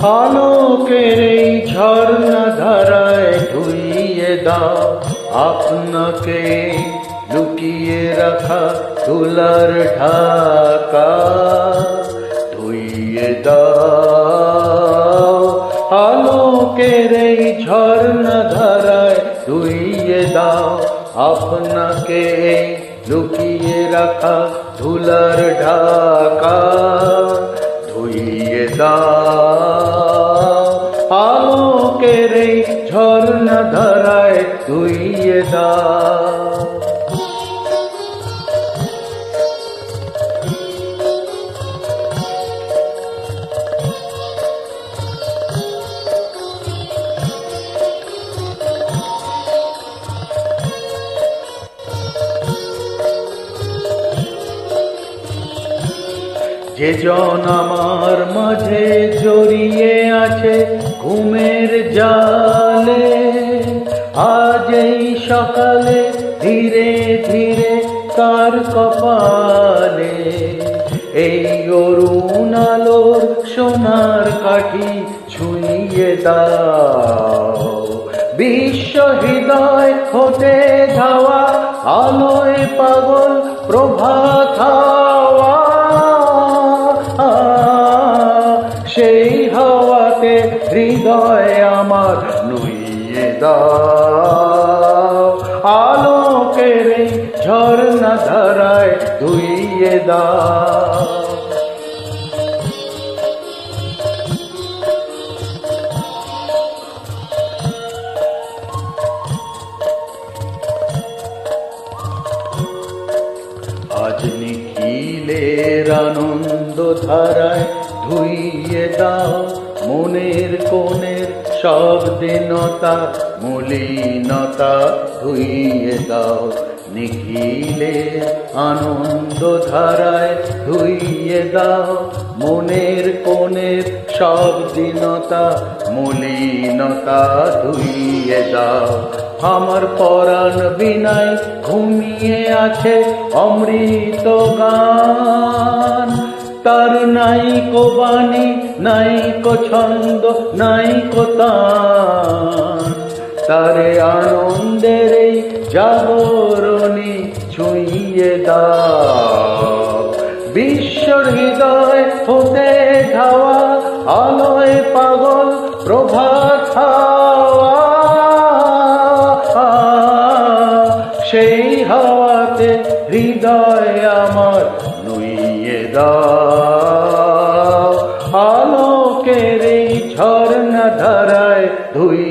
আলোকের এই ঝর্ণা ধারায় ধুইয়ে দাও আপনাকে লুকিয়ে রাখা তুলার ঢাকা, ধুইয়ে দাও আলোকের এই ঝর্ণা ধারায় ধুইয়ে দাও আপনাকে লুকিয়ে রাখা ধুলার ঢাকা, ধুইয়ে দাও আলোকের এই ঝর্ণা ধারায় ধুইয়ে দাও। যে জন আমার মাঝে জড়িয়ে আছে ঘুমের জালে, আজ এই সকালে ধীরে ধীরে তার কপালে এই অরুণ আলোর সোনার কাঠি ছুঁইয়ে দাও। বিশ্ব হৃদয় হতে ধাওয়া আলোয় পাগল প্রভাত হাওয়া, সেই হাওয়াতে হৃদয় আমার নুইয়ে দাও আলোকের এই ঝর্ণা ধারায় ধুইয়ে দাও। আজ নিখিলের আনন্দ ধারায় ধুইয়ে দাও মনের কোণের সব দীনতা মলিনতা, ধুইয়ে দাও নিখিলের আনন্দ ধারায় ধুইয়ে দাও মনের কোণের সব দীনতা মলিনতা, ধুইয়ে দাও। আমার পরাণ বিনাই ঘুমিয়ে আছে অমৃত গান, তার নাই কো বাণী নাই কো ছন্দ নাই কো তান, তারে আনন্দের এই জাগরণী ছুঁইয়ে দাও। বিশ্ব হৃদয় হতে ধাওয়া আলোয় পাগল প্রভাত হাওয়া, সেই হাওয়াতে হৃদয় আমার নুইয়ে দাও আলোকের এই ঝর্ণা ধারায় ধুই